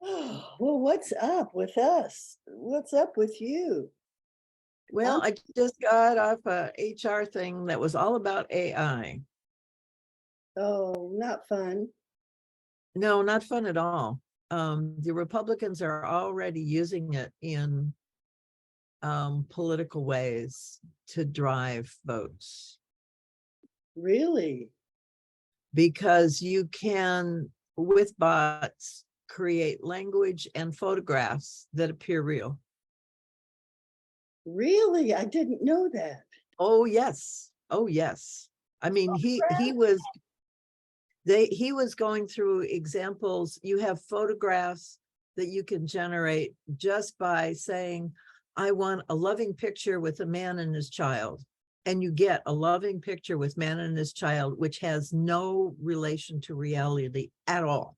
Well, what's up with us? What's up with you? Well, I just got off a HR thing that was all about AI. Oh, not fun. No, not fun at all. The Republicans are already using it in political ways to drive votes Really? because you can, with bots, create language and photographs that appear real. Really? I didn't know that. Oh, yes. Oh, yes. I mean, he was going through examples. You have photographs that you can generate just by saying, I want a loving picture with a man and his child. And you get a loving picture with man and his child, which has no relation to reality at all.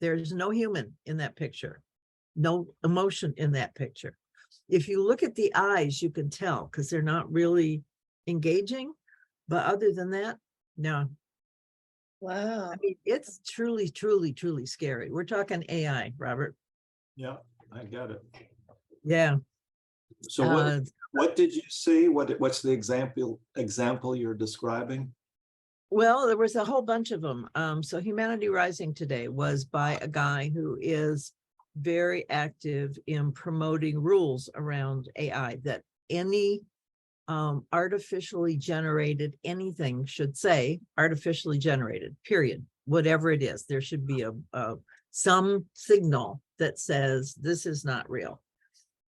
There's no human in that picture, no emotion in that picture. If you look at the eyes, you can tell because they're not really engaging. But other than that, no. Wow. I mean, it's truly, truly, truly scary. We're talking AI, Robert. Yeah, I got it. Yeah. So what did you see? What's the example you're describing? Well, there was a whole bunch of them. So Humanity Rising today was by a guy who is very active in promoting rules around AI, that any artificially generated anything should say artificially generated, period. Whatever it is, there should be some signal that says this is not real,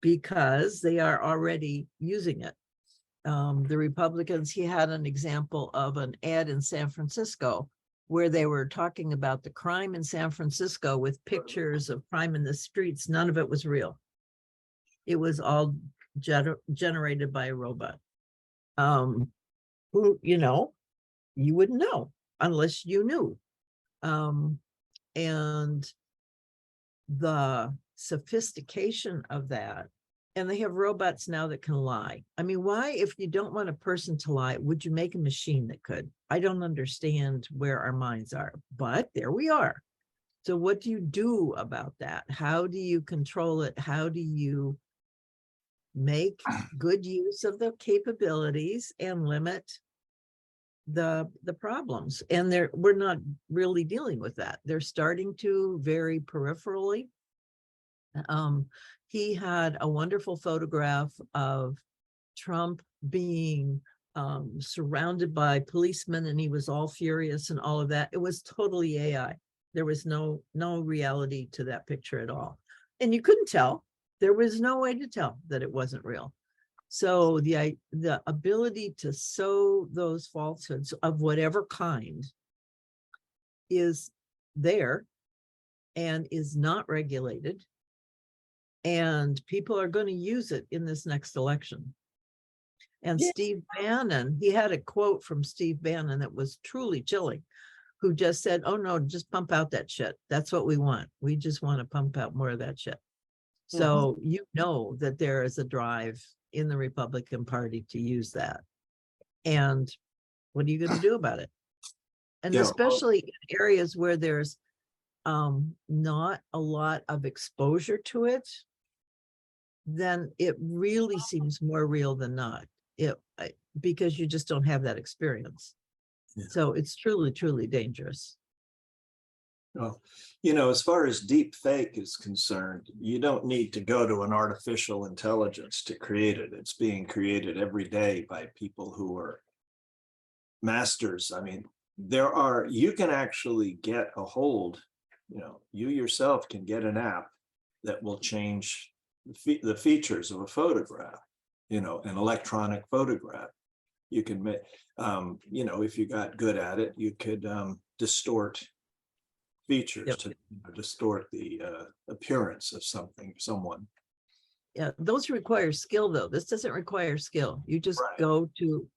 because they are already using it. The Republicans, he had an example of an ad in San Francisco where they were talking about the crime in San Francisco with pictures of crime in the streets. None of it was real. It was all generated by a robot. Who, you wouldn't know unless you knew. And the sophistication of that, and they have robots now that can lie. I mean, why, if you don't want a person to lie, would you make a machine that could? I don't understand where our minds are, but there we are. So what do you do about that? How do you control it? How do you make good use of the capabilities and limit the problems? And we're not really dealing with that. They're starting to very peripherally. He had a wonderful photograph of Trump being surrounded by policemen, and he was all furious and all of that. It was totally AI. There was no reality to that picture at all. And you couldn't tell. There was no way to tell that it wasn't real. So the ability to sow those falsehoods of whatever kind is there and is not regulated. And people are going to use it in this next election. And Yeah. Steve Bannon, he had a quote from Steve Bannon that was truly chilling, who just said, oh no, just pump out that shit. That's what we want. We just want to pump out more of that shit. So you know that there is a drive in the Republican Party to use that. And what are you going to do about it? And especially in areas where there's not a lot of exposure to it, then it really seems more real than not, because you just don't have that experience. Yeah. So it's truly, truly dangerous. Well, as far as deep fake is concerned, you don't need to go to an artificial intelligence to create it. It's being created every day by people who are masters. I mean, you can actually get a hold, you yourself can get an app that will change the features of a photograph, an electronic photograph. You can make, if you got good at it, you could distort features to distort the appearance of someone. Yeah, those require skill though. This doesn't require skill. You just go to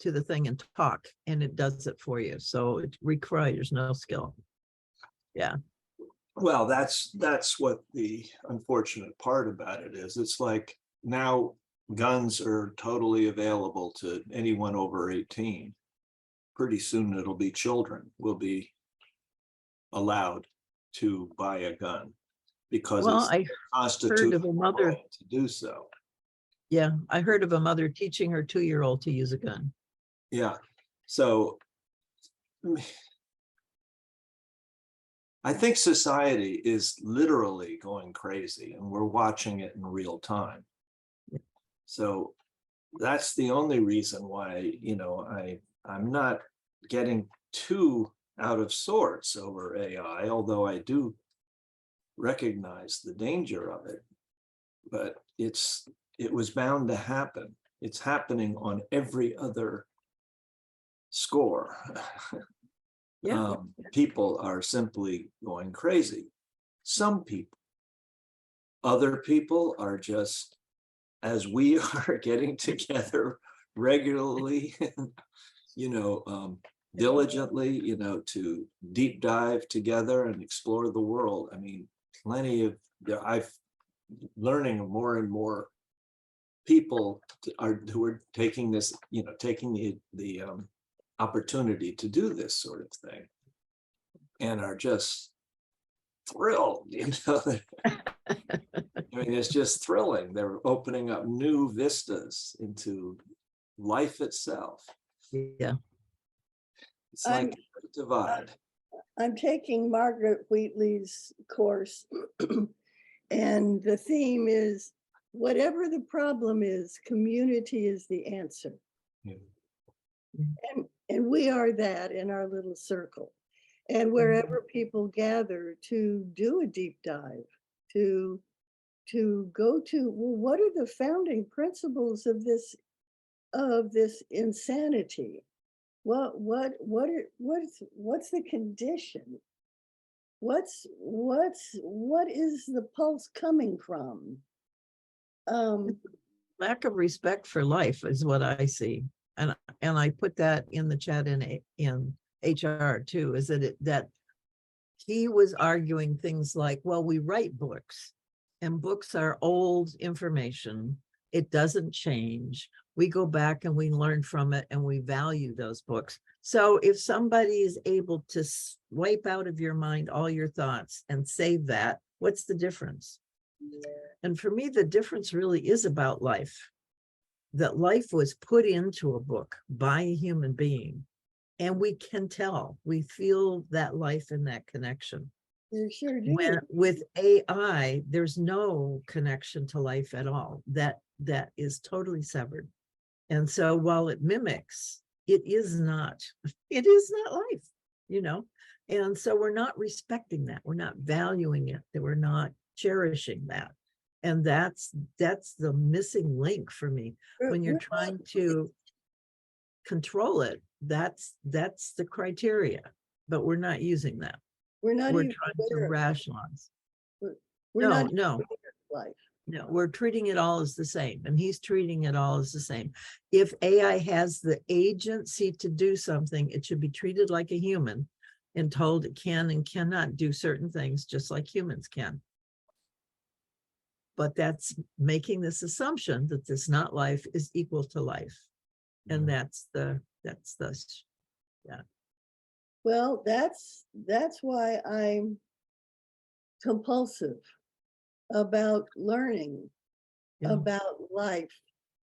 the thing and talk and it does it for you. So it requires no skill. Yeah. Well, that's what the unfortunate part about it is. It's like now guns are totally available to anyone over 18. Pretty soon it'll be children will be allowed to buy a gun because Well, it's I heard constitutional of a mother. right to do so. Yeah, I heard of a mother teaching her 2-year-old to use a gun. Yeah. So I think society is literally going crazy, and we're watching it in real time. So that's the only reason why, I'm not getting too out of sorts over AI, although I do recognize the danger of it. But it was bound to happen. It's happening on every other score. Yeah. People are simply going crazy. Some people. Other people are just, as we are getting together regularly, diligently, to deep dive together and explore the world. I mean, I'm learning more and more people who are taking this, taking the opportunity to do this sort of thing, and are just thrilled. I mean, it's just thrilling. They're opening up new vistas into life itself. Yeah. It's like a divide. I'm taking Margaret Wheatley's course, and the theme is, whatever the problem is, community is the answer. Yeah. And we are that in our little circle. And wherever people gather to do a deep dive, to go to, well, what are the founding principles of this insanity? What's the condition? What is the pulse coming from? Lack of respect for life is what I see. And I put that in the chat in HR too, is that he was arguing things like, well, we write books and books are old information. It doesn't change. We go back and we learn from it and we value those books. So if somebody is able to wipe out of your mind all your thoughts and save that, what's the difference? And for me, the difference really is about life. That life was put into a book by a human being, and we can tell, we feel that life and that connection. You sure do. With AI, there's no connection to life at all. That is totally severed. And so while it mimics, it is not life, And so we're not respecting that. We're not valuing it. That we're not cherishing that. And that's the missing link for me. When you're trying to control it, that's the criteria, but we're not using that. We're trying to rationalize. No, we're treating it all as the same, and he's treating it all as the same. If AI has the agency to do something, it should be treated like a human and told it can and cannot do certain things just like humans can. But that's making this assumption that this not life is equal to life. And that's the yeah. Well, that's why I'm compulsive about learning about life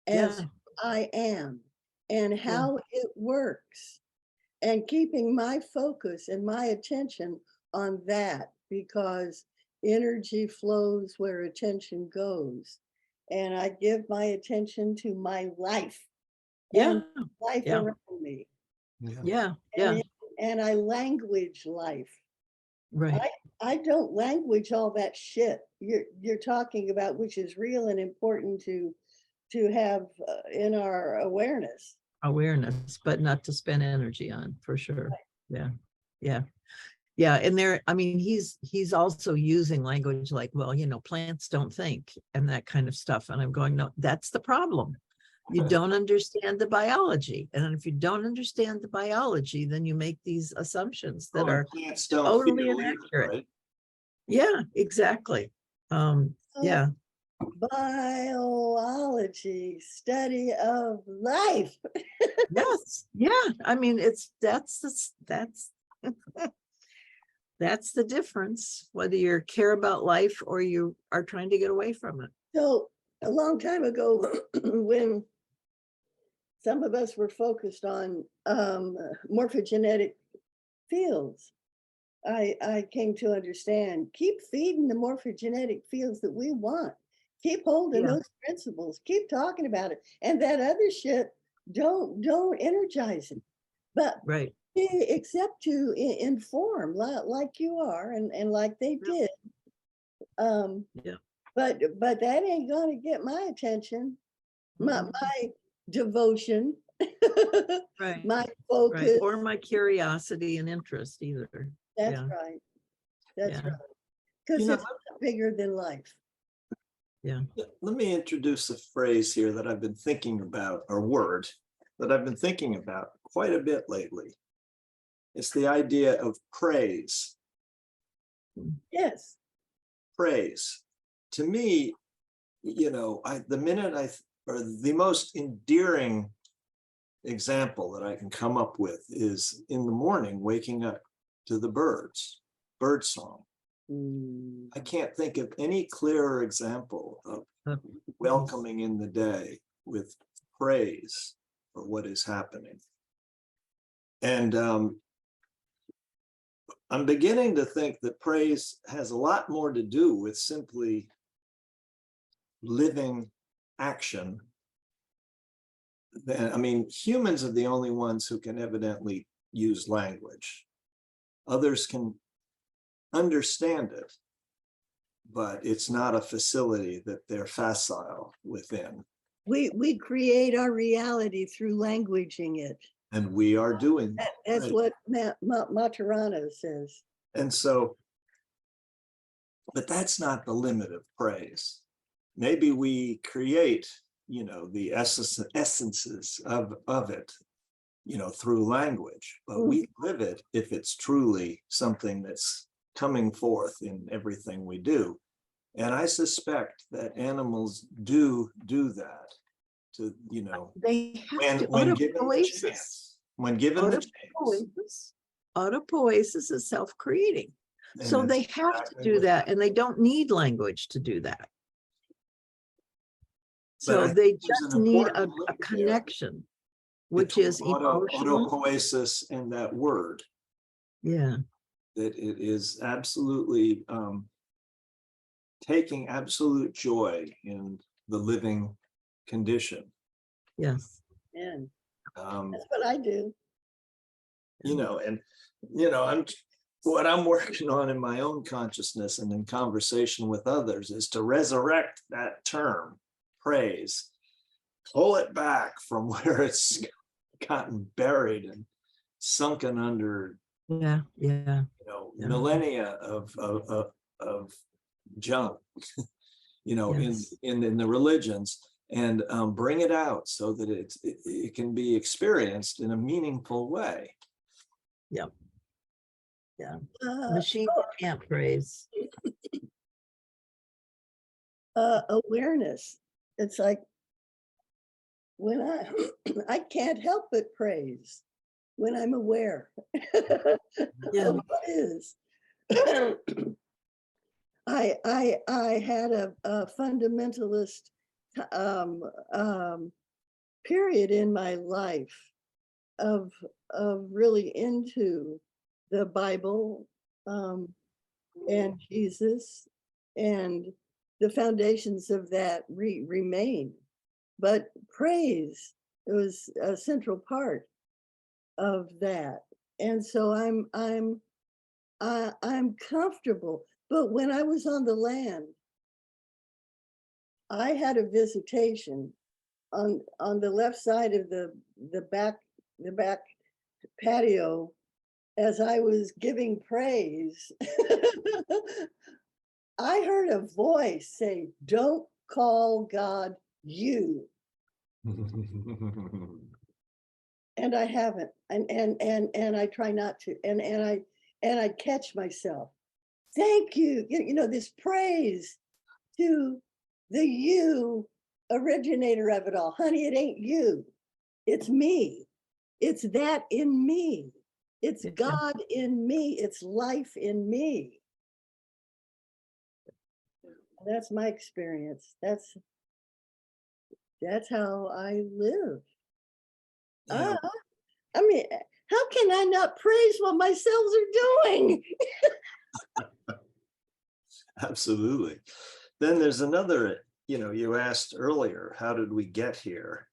as I am and how it works, and keeping my focus and my attention on that, because energy flows where attention goes. And I give my attention to my life. And life around me. And I language life. Right. I don't language all that shit you're talking about, which is real and important to have in our awareness. But not to spend energy on, for sure. Yeah. And he's also using language like, well, plants don't think and that kind of stuff. And I'm going, no, that's the problem. You don't understand the biology. And if you don't understand the biology, then you make these assumptions that are totally inaccurate. Right? Yeah, exactly. Biology, study of life. Yes. Yeah. I mean, that's That's the difference, whether you care about life or you are trying to get away from it. So a long time ago, when some of us were focused on morphogenetic fields, I came to understand, keep feeding the morphogenetic fields that we want. Keep holding Yeah. those principles, keep talking about it. And that other shit, don't energize it. But Right. except to inform like you are and like they did. Yeah. But that ain't gonna get my attention, my Mhm. devotion, Right. my Right. focus. Or my curiosity and interest either. That's Yeah. right. That's Yeah. right. Because You know, it's bigger than life. Yeah. let me introduce a phrase here that I've been thinking about, or word that I've been thinking about quite a bit lately. It's the idea of praise. Yes. Praise. To me, the most endearing example that I can come up with is in the morning, waking up to the birds, bird song. I can't think of any clearer example of welcoming in the day with praise for what is happening. And I'm beginning to think that praise has a lot more to do with simply living action. I mean, humans are the only ones who can evidently use language. Others can understand it, but it's not a facility that they're facile within. We create our reality through languaging it. And we are doing that. That's right? what Maturana says. And so, but that's not the limit of praise. Maybe we create, the essences of it, through language, but we live it if it's truly something that's coming forth in everything we do. And I suspect that animals do that to, They have to. when given the chance. When given the chance. Autopoiesis is self-creating. So And they have to do that, and they don't need language to do that. So they just need a connection, which is emotional. Autopoiesis and that word. Yeah. That it is absolutely taking absolute joy in the living condition. Yes. And that's what I do. What I'm working on in my own consciousness and in conversation with others is to resurrect that term, praise, pull it back from where it's gotten buried and sunken under millennia of junk, Yes. in the religions, and bring it out so that it can be experienced in a meaningful way. Yep. Yeah. Machine can't praise. Awareness. It's like when I can't help but praise when I'm aware of what is. I had a fundamentalist period in my life of really into the Bible and Jesus, and the foundations of that remain. But praise, it was a central part of that, and so I'm comfortable. But when I was on the land, I had a visitation on the left side of the back patio as I was giving praise. I heard a voice say, "Don't call God you." And I haven't, and I try not to, and I catch myself. Thank you. This praise to the you originator of it all. Honey, it ain't you. It's me. It's that in me. It's God in me. It's life in me. That's my experience. That's how I live. Yeah. I mean, how can I not praise what my cells are doing? Absolutely. Then there's another, you asked earlier, how did we get here?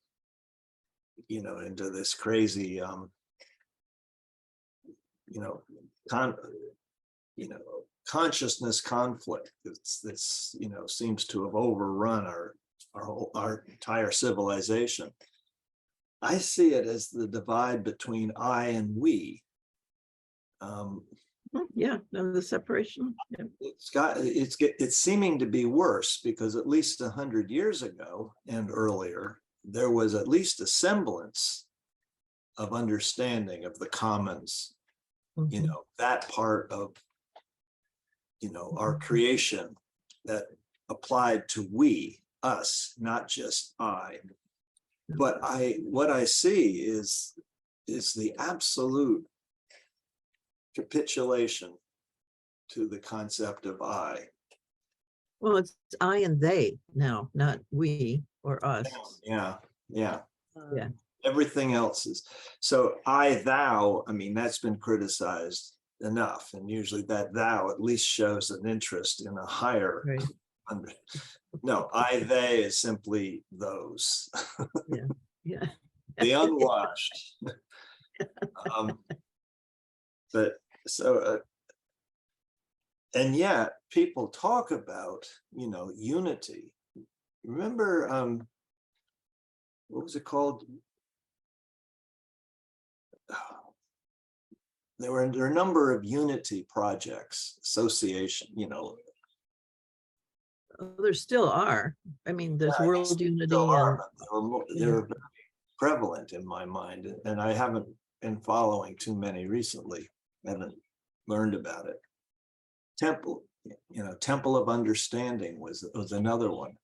Into this crazy, consciousness conflict that's seems to have overrun our entire civilization. I see it as the divide between I and we. Yeah, no, the separation. Yeah. It's seeming to be worse because at least 100 years ago and earlier, there was at least a semblance of understanding of the commons, that part of, our creation that applied to we, us, not just I. But what I see is the absolute capitulation to the concept of I. Well, it's I and they now, not we or us. Yeah. Yeah. Everything else is. So I, thou, I mean, that's been criticized enough. And usually that thou at least shows an interest in a higher. Right. No, I, they is simply those. Yeah. The unwashed. But so, and yet people talk about, unity. Remember, what was it called? There are a number of unity projects, association, There still are. I mean, there's world unity. They're very prevalent in my mind, and I haven't been following too many recently. I haven't learned about it. Temple of Understanding was another one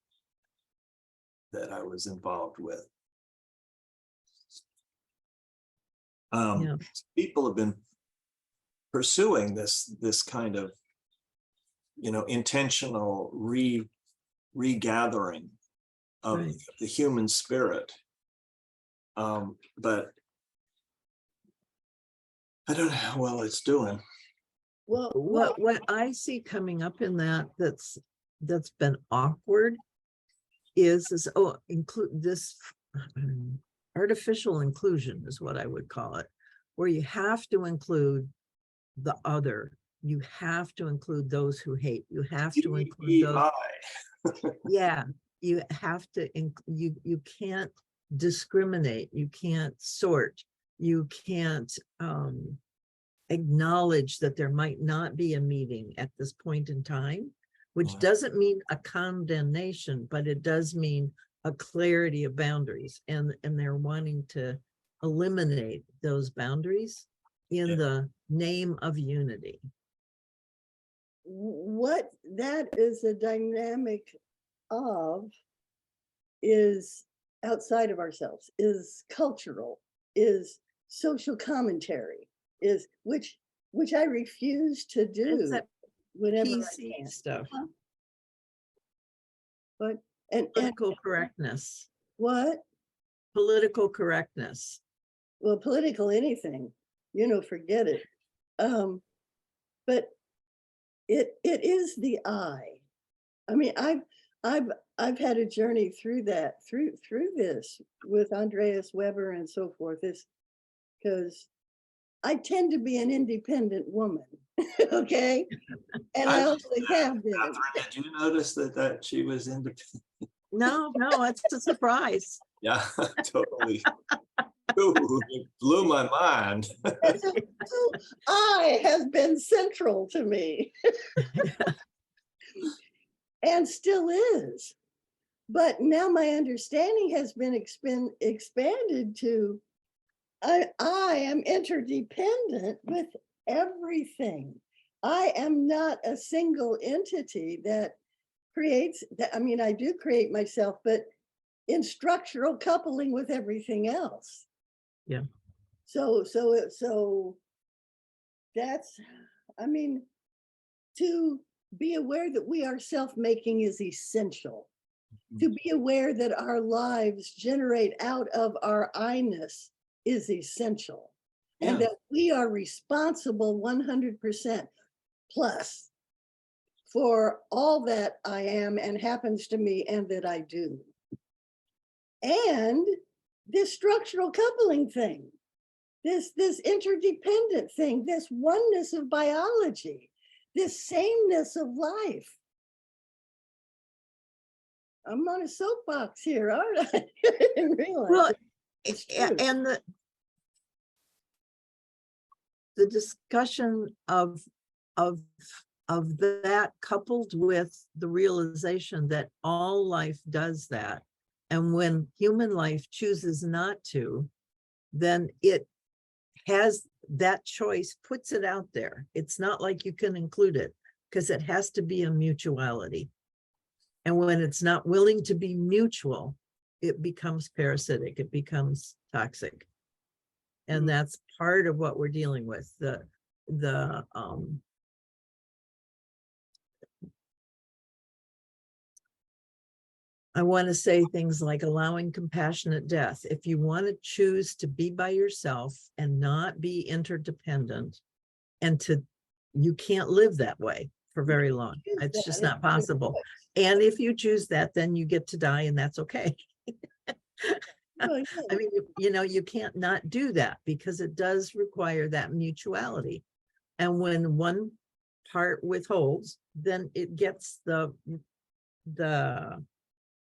that I was involved with. People have been pursuing this kind of, intentional regathering of the human spirit. But I don't know how well it's doing. Well, what I see coming up in that's been awkward is include this artificial inclusion is what I would call it, where you have to include the other. You have to include those who hate. You have to include those. Yeah, you have to. You can't discriminate. You can't sort. You can't acknowledge that there might not be a meeting at this point in time, which doesn't mean a condemnation, but it does mean a clarity of boundaries, and they're wanting to eliminate those boundaries in the name of unity. What that is a dynamic of is outside of ourselves, is cultural, is social commentary, is which I refuse to do whenever PC I can. Stuff. But Political correctness. What? Political correctness. Well, political anything, forget it. But it is the I. I mean, I've had a journey through that, through this with Andreas Weber and so forth. Is because I tend to be an independent woman, okay? And I always have been. Kathryn, did you notice that she was independent? No, it's a surprise. Yeah, totally. Ooh, it blew my mind. So I has been central to me. And still is. But now my understanding has been expanded to I am interdependent with everything. I am not a single entity that creates that. I mean, I do create myself, but in structural coupling with everything else. Yeah. So that's, I mean, to be aware that we are self-making is essential. To be aware that our lives generate out of our I-ness is essential. And Yeah. that we are responsible 100% plus for all that I am and happens to me and that I do. And this structural coupling thing, this interdependent thing, this oneness of biology, this sameness of life. I'm on a soapbox here, aren't I? I didn't realize Well, it. It's true. and the discussion of that coupled with the realization that all life does that. And when human life chooses not to, then it has that choice, puts it out there. It's not like you can include it because it has to be a mutuality. And when it's not willing to be mutual, it becomes parasitic, it becomes toxic. And that's part of what we're dealing with. I want to say things like allowing compassionate death. If you want to choose to be by yourself and not be interdependent, and you can't live that way for very long. It's just not possible. And if you choose that, then you get to die, and that's okay. Oh, I mean, you can't not do that because it does require that mutuality. And when one part withholds, then it gets the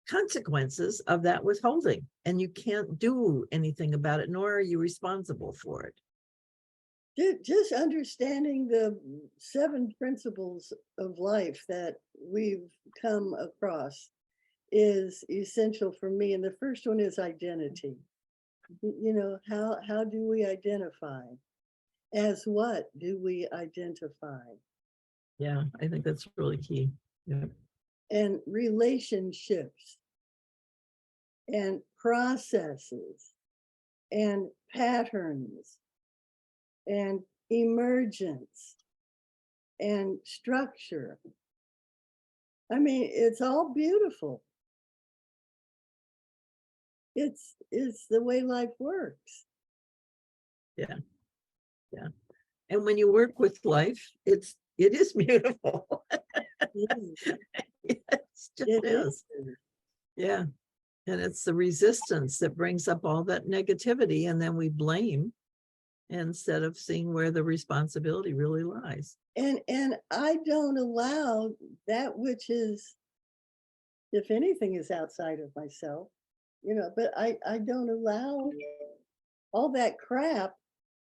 consequences of that withholding, and you can't do anything about it, nor are you responsible for it. Just understanding the 7 principles of life that we've come across is essential for me. And the first one is identity. How do we identify? As what do we identify? Yeah, I think that's really key. Yeah. And relationships and processes and patterns and emergence and structure. I mean, it's all beautiful. It's the way life works. Yeah. Yeah. And when you work with life, it is beautiful. It just is. Yeah. And it's the resistance that brings up all that negativity, and then we blame instead of seeing where the responsibility really lies. And I don't allow that which is, if anything, is outside of myself, but I don't allow all that crap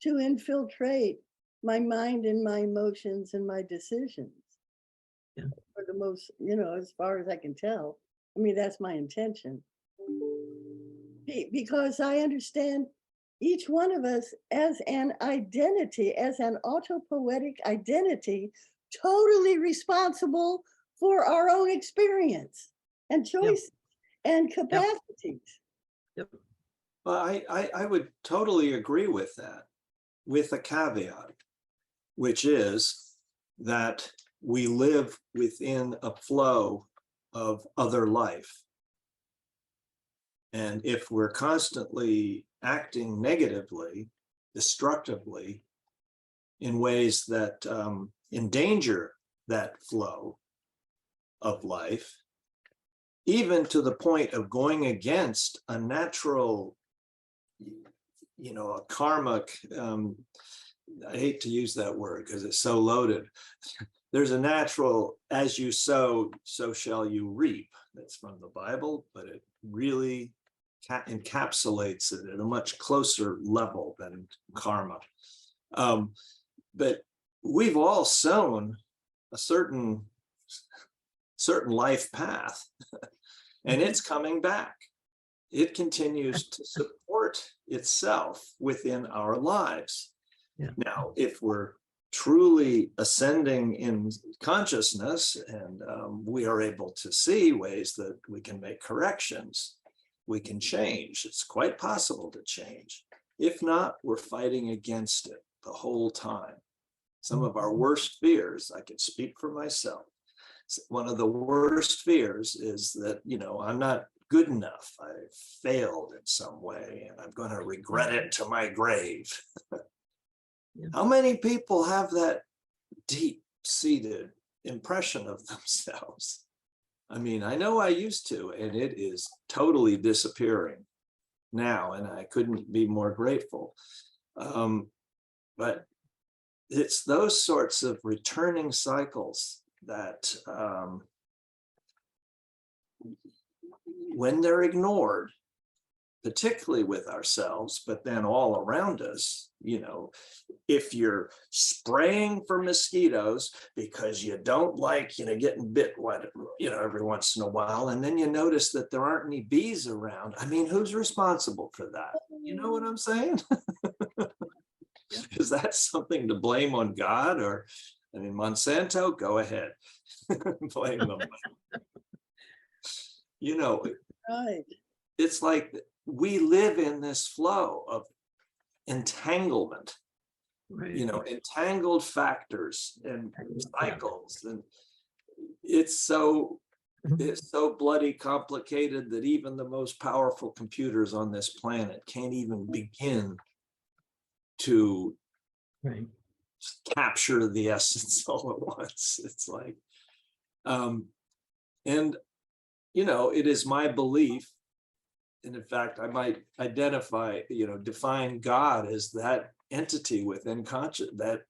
to infiltrate my mind and my emotions and my decisions. Yeah. For the most, as far as I can tell. I mean, that's my intention. Because I understand each one of us as an identity, as an autopoietic identity, totally responsible for our own experience and choices and capacities. Yep. Well, I would totally agree with that, with a caveat, which is that we live within a flow of other life. And if we're constantly acting negatively, destructively, in ways that endanger that flow of life, even to the point of going against a natural, a karmic, I hate to use that word because it's so loaded. There's a natural, as you sow, so shall you reap. That's from the Bible, but it really encapsulates it at a much closer level than karma. But we've all sown a certain life path, and it's coming back. It continues to support itself within our lives. Yeah. Now, if we're truly ascending in consciousness and we are able to see ways that we can make corrections, we can change. It's quite possible to change. If not, we're fighting against it the whole time. Some of our worst fears, I can speak for myself. One of the worst fears is that, I'm not good enough. I failed in some way and I'm going to regret it to my grave. Yeah. How many people have that deep-seated impression of themselves? I mean, I know I used to, and it is totally disappearing now, and I couldn't be more grateful. But it's those sorts of returning cycles that when they're ignored, particularly with ourselves, but then all around us, if you're spraying for mosquitoes because you don't like, getting bit, every once in a while, and then you notice that there aren't any bees around. I mean, who's responsible for that? You know what I'm saying? Is that something to blame on God? Or, Monsanto, go ahead. Blame them. Right. It's like we live in this flow of entanglement, Right. entangled factors and cycles. And it's so bloody complicated that even the most powerful computers on this planet can't even begin to Right. capture the essence all at once. It's like, and it is my belief, and in fact, I might identify, define God as that entity within that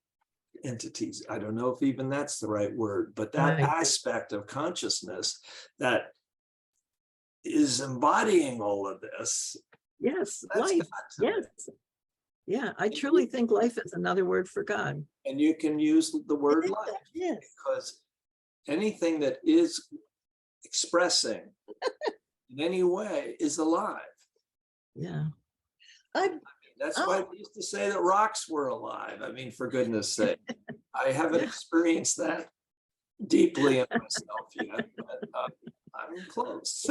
entities. I don't know if even that's the right word, but that Right. aspect of consciousness that is embodying all of this. Yes, That's life. God to me. Yes. Yeah, I truly think life is another word for God. And you can use the word life, Yes. because anything that is expressing in any way is alive. Yeah. That's why they used to say that rocks were alive. For goodness sake, I haven't experienced that deeply in myself yet, but I'm close.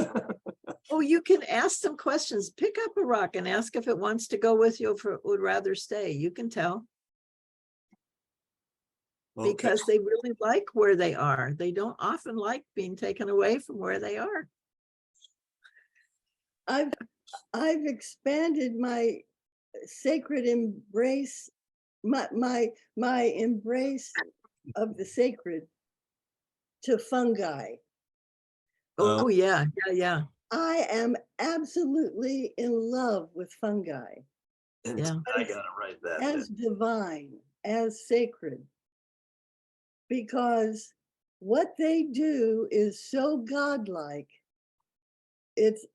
Oh, you can ask some questions. Pick up a rock and ask if it wants to go with you, or if it would rather stay. You can tell. Okay. Because they really like where they are. They don't often like being taken away from where they are. I've expanded my sacred embrace, my embrace of the sacred to fungi. Oh, yeah. I am absolutely in love with fungi. And Yeah. I gotta write that as down. divine, as sacred, because what they do is so godlike. It's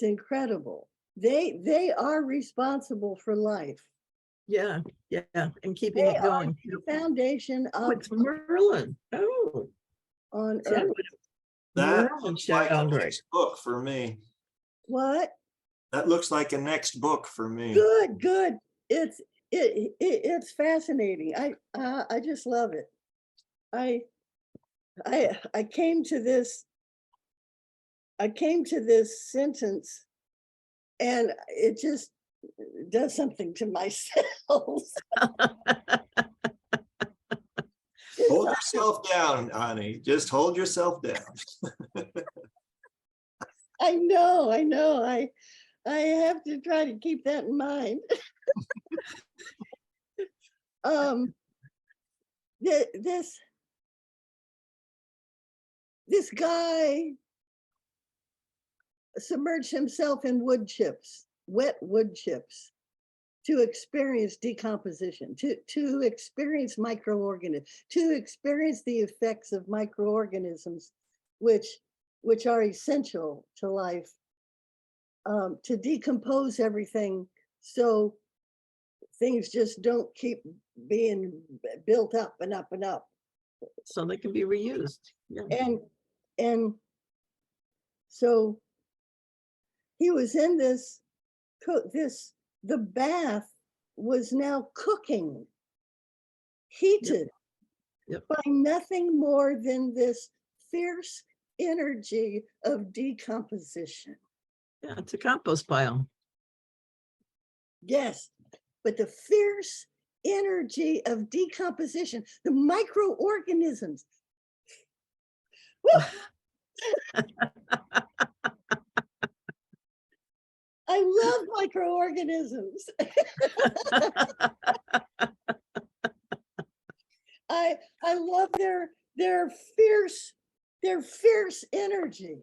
incredible. They are responsible for life. Yeah. And keeping They it are going. the foundation Oh, of it's Merlin. Oh, on yeah. earth. That Merlin looks like a Sheldrake. next book for me. What? That looks like a next book for me. Good. It's fascinating. I just love it. I came to this sentence, and it just does something to my cells. Hold yourself down, Ani. Just hold yourself down. I know. I have to try to keep that in mind. This guy submerged himself in wood chips, wet wood chips, to experience decomposition, to experience microorganisms, to experience the effects of microorganisms, which are essential to life, to decompose everything so things just don't keep being built up and up and up. So they can be reused. Yeah. And so he was in the bath was now cooking, heated Yep. by nothing more than this fierce energy of decomposition. Yeah, it's a compost pile. Yes, but the fierce energy of decomposition, the microorganisms. Woo! I love microorganisms. I love their fierce energy.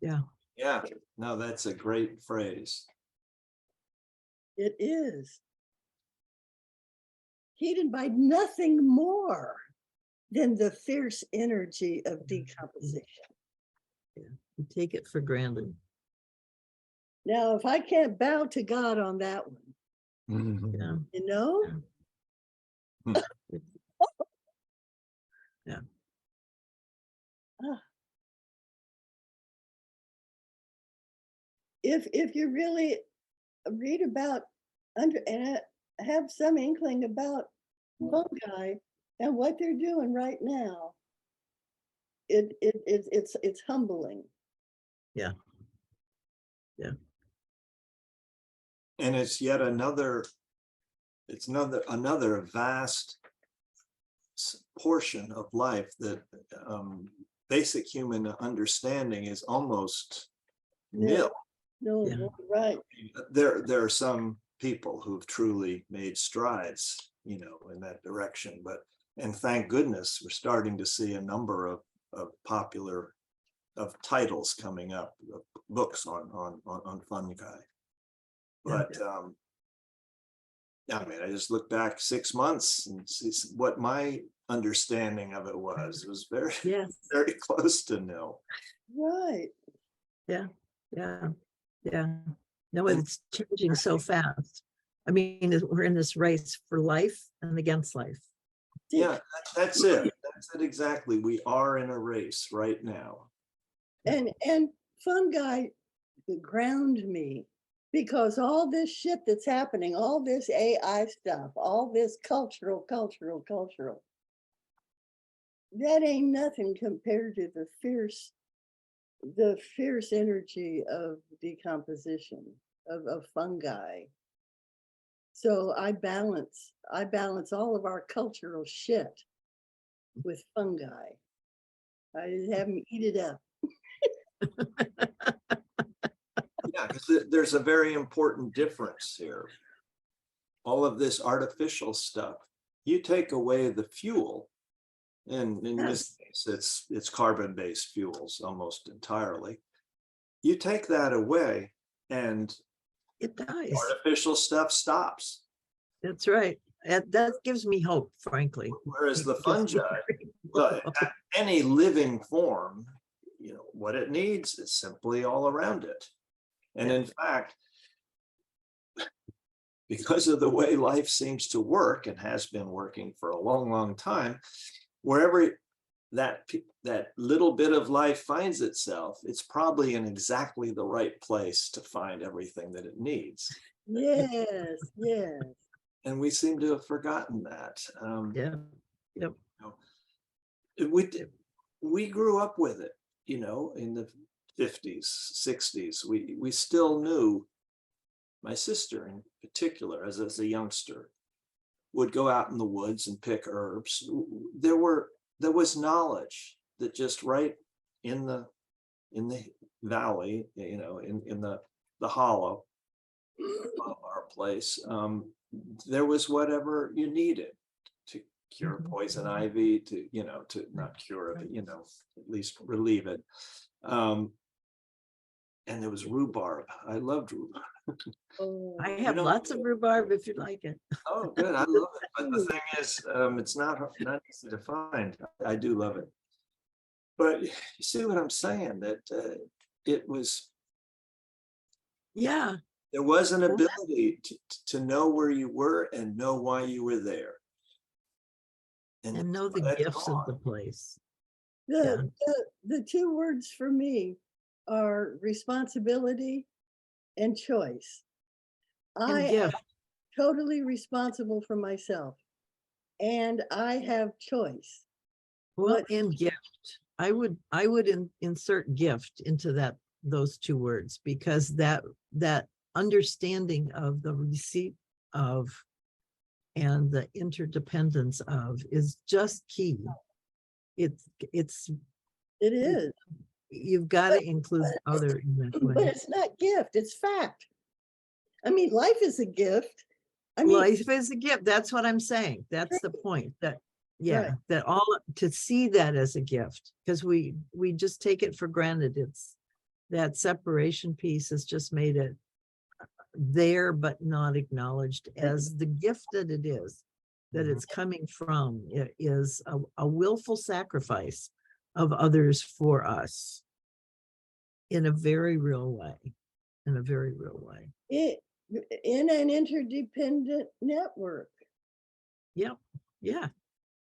Yeah. Yeah, no, that's a great phrase. It is heated by nothing more than the fierce energy of decomposition. Yeah. You take it for granted. Now, if I can't bow to God on that one, Yeah. you know? Yeah. If you really read about and have some inkling about fungi and what they're doing right now, it's humbling. Yeah. Yeah. And it's yet another vast portion of life that basic human understanding is almost nil. No, Yeah. right. There are some people who've truly made strides, in that direction, and thank goodness we're starting to see a number of popular titles coming up, books on fungi. But I mean, I just look back 6 months and see what my understanding of it was very, Yes. very close to nil. Right. Yeah. Yeah. Yeah. No, it's changing so fast. I mean, we're in this race for life and against life. Yeah, that's it. That's it exactly. We are in a race right now. And fungi ground me, because all this shit that's happening, all this AI stuff, all this cultural, that ain't nothing compared to the fierce energy of decomposition, of fungi. So I balance all of our cultural shit with fungi. I just have them eat it up. Yeah, because there's a very important difference here. All of this artificial stuff, you take away the fuel, and in this case, it's carbon-based fuels almost entirely. You take that away, and It dies. artificial stuff stops. That's right. That gives me hope, frankly. Whereas the It gives me fungi, great well, hope. any living form, what it needs is simply all around it. And in fact, because of the way life seems to work and has been working for a long, long time, wherever that little bit of life finds itself, it's probably in exactly the right place to find everything that it needs. Yes, yes. And we seem to have forgotten that. Yeah. Yep. We grew up with it, in the 50s, 60s. We still knew, my sister in particular, as a youngster, would go out in the woods and pick herbs. There was knowledge that just right in the valley, in the hollow of our place, there was whatever you needed to cure poison ivy, to not cure it, at least relieve it. And there was rhubarb. I loved rhubarb. Oh, I have lots of rhubarb if you like it. Oh, good. I love it. But the thing is, it's not easy to find. I do love it. But you see what I'm saying? That it was. Yeah. There was an ability to know where you were and know why you were there. And know the gifts of the place. the two words for me are responsibility and choice. I am totally responsible for myself, and I have choice. Well, and gift. I would insert gift into those two words, because that understanding of the receipt of and the interdependence of is just key. It is. you've got to include other in that But way. it's not gift, it's fact. I mean, life is a gift. I mean, Life is a gift. That's what I'm saying. That's the point. That Right. that all to see that as a gift, because we just take it for granted. It's that separation piece has just made it there, but not acknowledged as the gift that it is, that it's coming from. It is a willful sacrifice of others for us in a very real way, in a very real way. in an interdependent network. Yep. Yeah.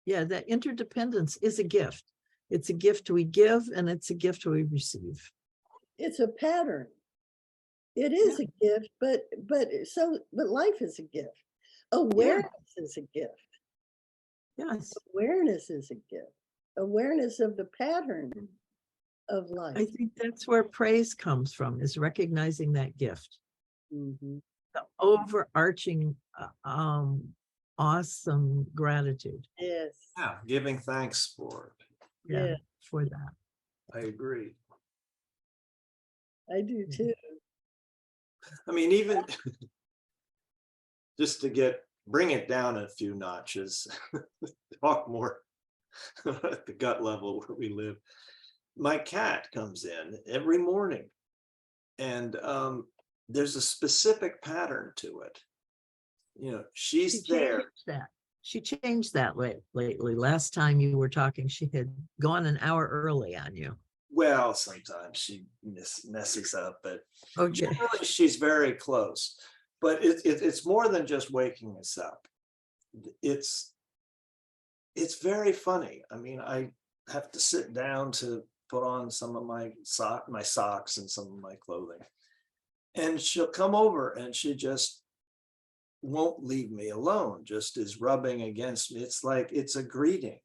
Yeah. That interdependence is a gift. It's a gift we give, and it's a gift we receive. It's a pattern. It is a gift, but life is a gift. Awareness is a gift. Yes. Awareness is a gift. Awareness of the pattern of life. I think that's where praise comes from, is recognizing that gift. Mhm. The overarching, awesome gratitude. Yes. Yeah, giving thanks for it. Yeah. For that. I agree. I do too. I mean, even just to bring it down a few notches, talk more at the gut level where we live. My cat comes in every morning, and there's a specific pattern to it. You know, she's there. She changed that lately. Last time you were talking, she had gone an hour early on you. Well, sometimes she messes up, but Okay. generally she's very close. But it's more than just waking us up. It's very funny. I mean, I have to sit down to put on some of my socks and some of my clothing, and she'll come over and she just won't leave me alone. Just is rubbing against me. It's like it's a greeting.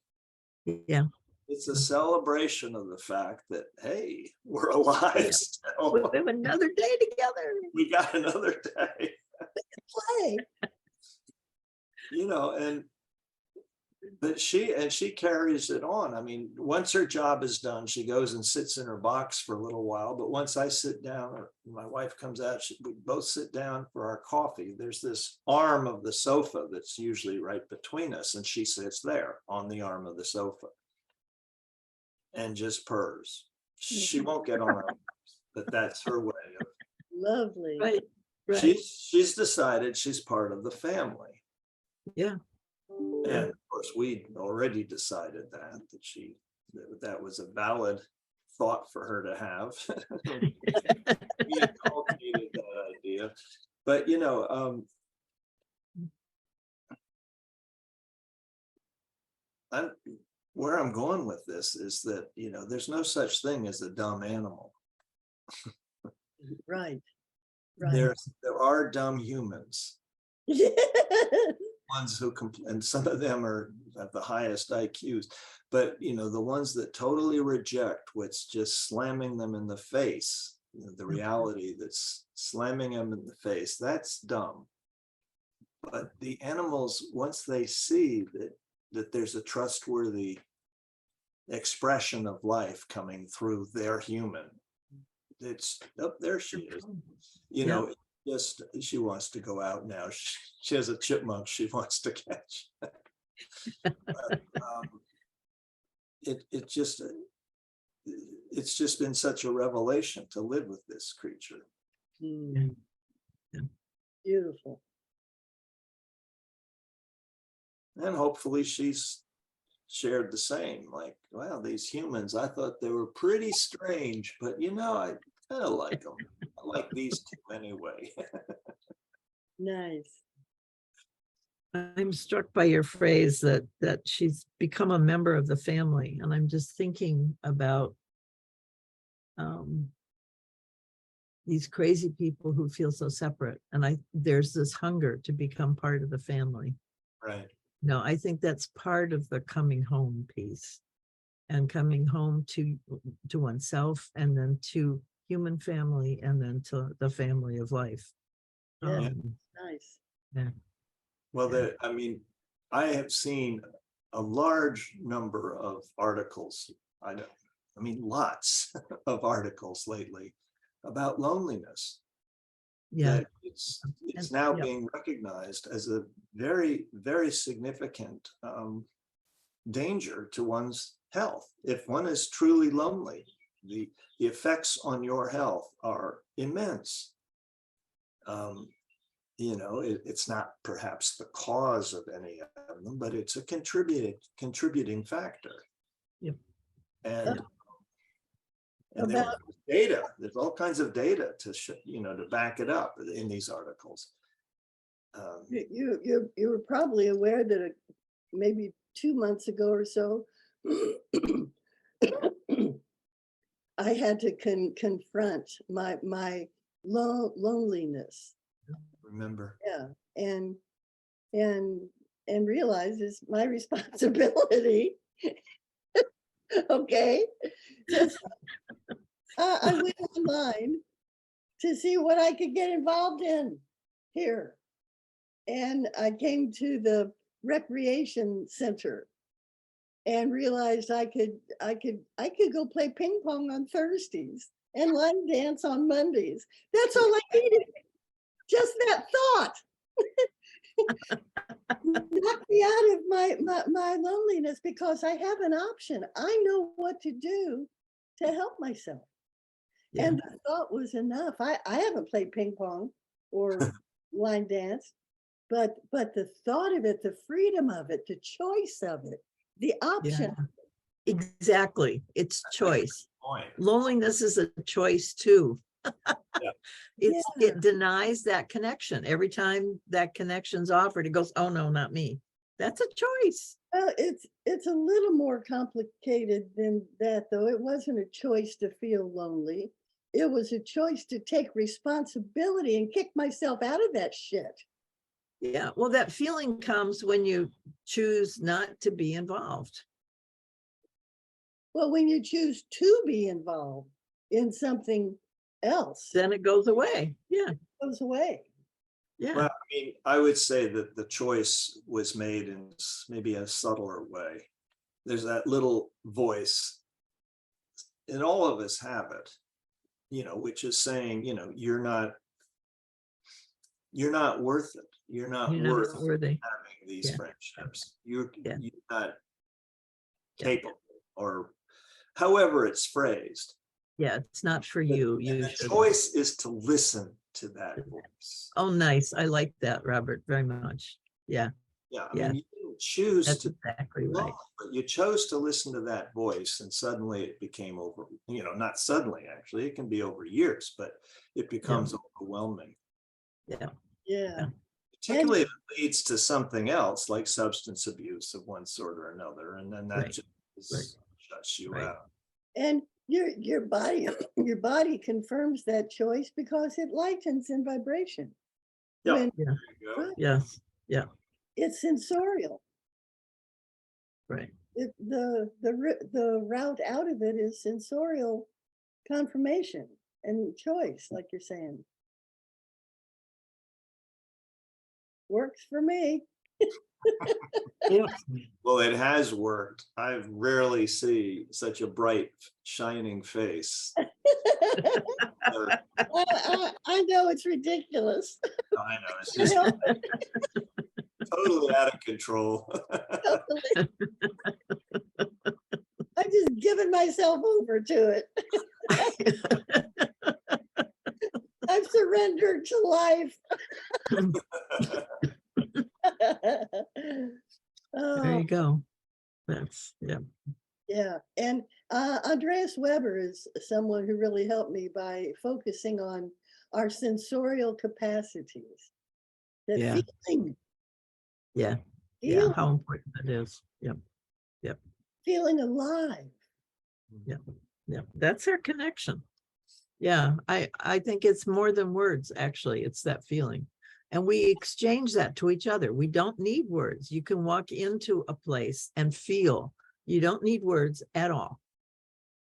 Yeah. It's a celebration of the fact that, hey, we're alive still. We have another day together. We got another day. Play. You know, but she carries it on. I mean, once her job is done, she goes and sits in her box for a little while. But once I sit down, or my wife comes out, we both sit down for our coffee. There's this arm of the sofa that's usually right between us, and she sits there on the arm of the sofa and just purrs. She won't get on her arms, but that's her way of. Lovely. Right. She's decided she's part of the family. Yeah. And of course, we'd already decided that was a valid thought for her to have. We inculcated that idea. But you know, where I'm going with this is that, you know, there's no such thing as a dumb animal. Right. There are dumb humans. Ones who and some of them have the highest IQs, but you know, the ones that totally reject what's just slamming them in the face, you know, the reality that's slamming them in the face, that's dumb. But the animals, once they see that there's a trustworthy expression of life coming through their human, it's there she is, you know. Just she wants to go out now. She has a chipmunk she wants to catch. But, it's just been such a revelation to live with this creature. Mm. Yeah. Beautiful. And hopefully she's shared the same. Like, wow, these humans, I thought they were pretty strange, but you know, I kind of like them. I like these two anyway. Nice. I'm struck by your phrase that she's become a member of the family, and I'm just thinking about these crazy people who feel so separate, and there's this hunger to become part of the family. Right. No, I think that's part of the coming home piece, and coming home to oneself, and then to human family, and then to the family of life. Yeah. Nice. Yeah. Well, I mean, I have seen a large number of articles. I mean, lots of articles lately about loneliness. Yeah. That it's now yeah. being recognized as a very, very significant danger to one's health. If one is truly lonely, the effects on your health are immense. You know, it's not perhaps the cause of any of them, but it's a contributing factor. Yep. And About- there's data. There's all kinds of data to to back it up in these articles. You were probably aware that maybe 2 months ago or so, I had to confront my loneliness. Remember? Yeah, and realize it's my responsibility. Okay, just I went online to see what I could get involved in here, and I came to the recreation center and realized I could go play ping pong on Thursdays and line dance on Mondays. That's all I needed. Just that thought knocked me out of my loneliness, because I have an option. I know what to do to help myself. Yeah. And the thought was enough. I haven't played ping pong or line dance, but the thought of it, the freedom of it, the choice of it, the option. Yeah. Exactly. It's choice. Point. Loneliness is a choice too. Yeah. It denies that connection. Every time that connection's offered, it goes, oh no, not me. That's a choice. Well, it's a little more complicated than that, though. It wasn't a choice to feel lonely. It was a choice to take responsibility and kick myself out of that shit. Yeah. Well, that feeling comes when you choose not to be involved. Well, when you choose to be involved in something else, Then it goes away. Yeah. it goes away. Yeah. Well, I mean, I would say that the choice was made in maybe a subtler way. There's that little voice, and all of us have it, which is saying, you're not worth it. You're not worth worthy. having these friendships. You're not capable, or however it's phrased. Yeah, it's not for you. The choice is to listen to that voice. Oh, nice. I like that, Robert, very much. Yeah. Yeah, I mean, you didn't choose That's to, exactly right. but you chose to listen to that voice, and suddenly it became not suddenly, actually, it can be over years, but it becomes overwhelming. Yeah. Particularly if it leads to something else like substance abuse of one sort or another, and then that just shuts you out. And your body confirms that choice because it lightens in vibration. Yeah. When- There you go. Yes. Yeah. It's sensorial. Right. The route out of it is sensorial confirmation and choice, like you're saying. Works for me. Yeah. Well, it has worked. I rarely see such a bright, shining face. I know it's ridiculous. I know, it's just totally out of control. Totally. I've just given myself over to it. I've surrendered to life. There you go. That's Yeah. And Andreas Weber is someone who really helped me by focusing on our sensorial capacities. The feeling. Yeah. Feeling, How important that is. Yep. feeling alive. Yeah. That's our connection. Yeah. I think it's more than words, actually. It's that feeling. And we exchange that to each other. We don't need words. You can walk into a place and feel. You don't need words at all.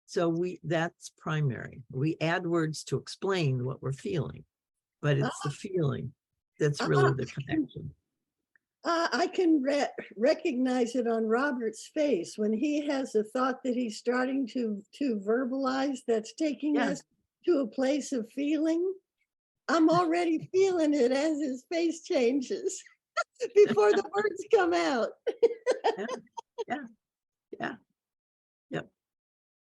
So that's primary. We add words to explain what we're feeling, but it's the feeling that's really the connection. I can recognize it on Robert's face when he has a thought that he's starting to verbalize that's taking Yeah. us to a place of feeling. I'm already feeling it as his face changes before the words come out. Yeah. Yep.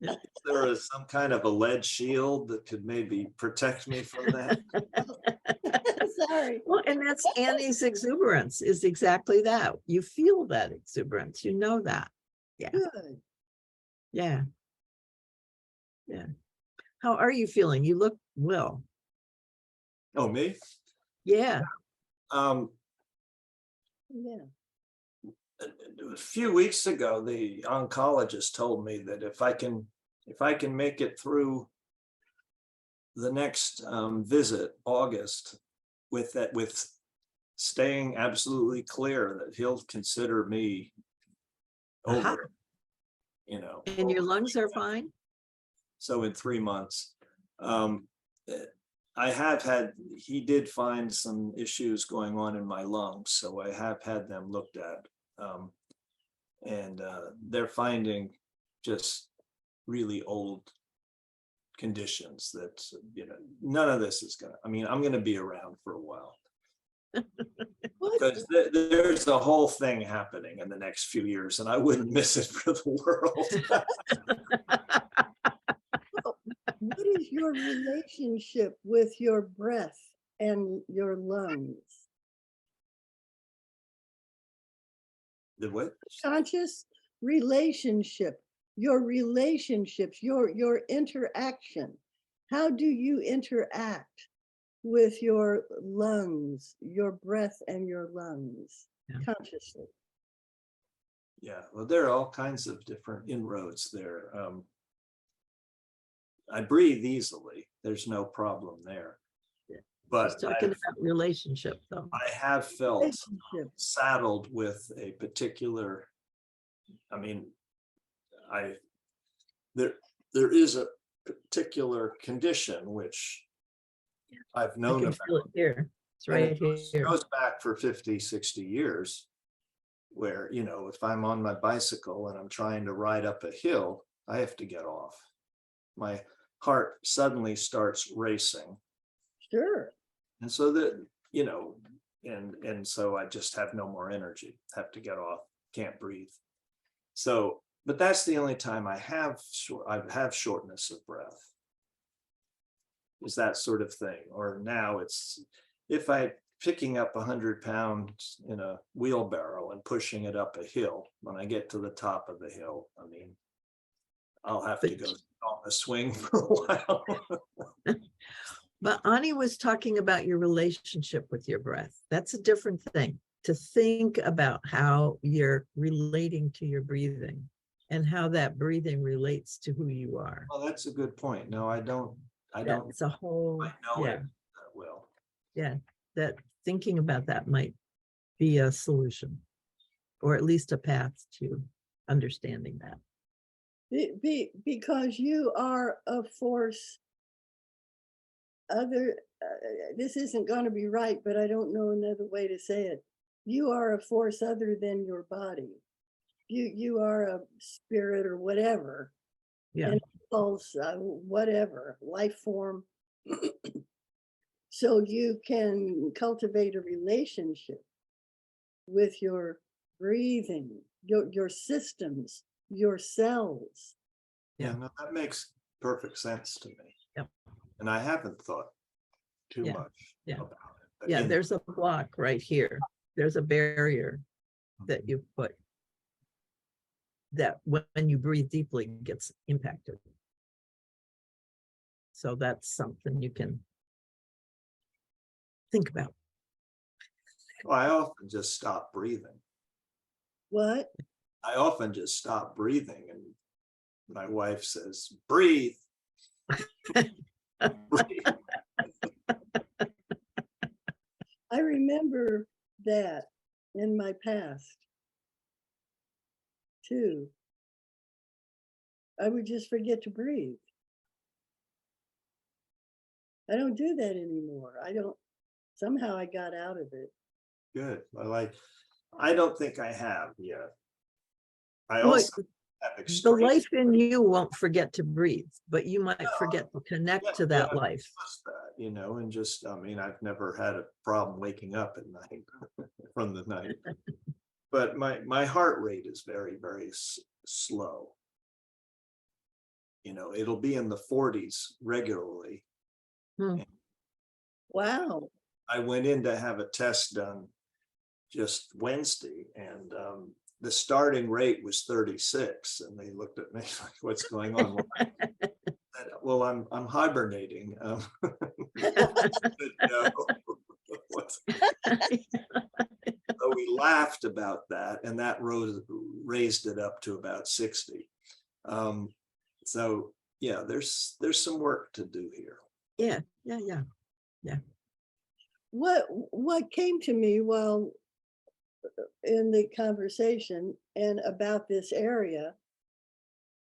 If there is some kind of a lead shield that could maybe protect me from that. Sorry. Well, and that's Annie's exuberance is exactly that. You feel that exuberance, you know that. Yeah. Good. Yeah. How are you feeling? You look well. Oh, me? Yeah. Um, Yeah. a few weeks ago, the oncologist told me that if I can make it through the next visit, August, with staying absolutely clear, that he'll consider me Aha. over, you know. And your lungs are fine? So in 3 months, I have had, he did find some issues going on in my lungs, so I have had them looked at. And they're finding just really old conditions that, you know, none of this is gonna, I mean, I'm gonna be around for a while. Because there's a whole thing happening in the next few years, and I wouldn't miss it for the world. What is your relationship with your breath and your lungs? The what? Conscious relationship, your relationships, your interaction. How do you interact with your lungs, your breath and your lungs consciously? Yeah, well, there are all kinds of different inroads there. I breathe easily. There's no problem there. Yeah. But Just talking about relationship though. I have felt Relationship. saddled with a particular, I mean, there is a particular condition which I've I known can about. feel it here. It's And right it here. goes back for 50, 60 years, where, you know, if I'm on my bicycle and I'm trying to ride up a hill, I have to get off. My heart suddenly starts racing. Sure. And so that, you know, and so I just have no more energy, have to get off, can't breathe. So, but that's the only time I have shortness of breath. Is that sort of thing. Or now it's, if I picking up 100 pounds in a wheelbarrow and pushing it up a hill, when I get to the top of the hill, I mean, I'll have to go on a swing for a while. But Ani was talking about your relationship with your breath. That's a different thing. To think about how you're relating to your breathing and how that breathing relates to who you are. Well, that's a good point. No, I don't It's a whole, I know yeah, it that well. yeah, that thinking about that might be a solution or at least a path to understanding that. Because you are a force other, this isn't going to be right, but I don't know another way to say it. You are a force other than your body. You are a spirit or whatever, Yeah, an impulse, whatever, life form. So you can cultivate a relationship with your breathing, your systems, your cells. Yeah, no, that makes perfect sense to me. Yep. And I haven't thought too Yeah. much Yeah. about it. But yeah, there's a block right here. There's a barrier that you put that when you breathe deeply gets impacted. So that's something you can think about. Well, I often just stop breathing. What? I often just stop breathing, and my wife says, breathe. Breathe. I remember that in my past too. I would just forget to breathe. I don't do that anymore. I don't, somehow I got out of it. Good. I like, I don't think I have yet. I Well, also have the extreme. life in you won't forget to breathe, but you might forget to connect to that Yeah, life. that, you know, and just, I mean, I've never had a problem waking up at night from the night, but my heart rate is very, very slow. You know, it'll be in the 40s regularly. Hmm. Wow. I went in to have a test done just Wednesday, and the starting rate was 36, and they looked at me like, "What's going on?" Well, I'm hibernating. No. So we laughed about that, and that raised it up to about 60. So yeah, there's some work to do here. Yeah. What came to me while in the conversation and about this area,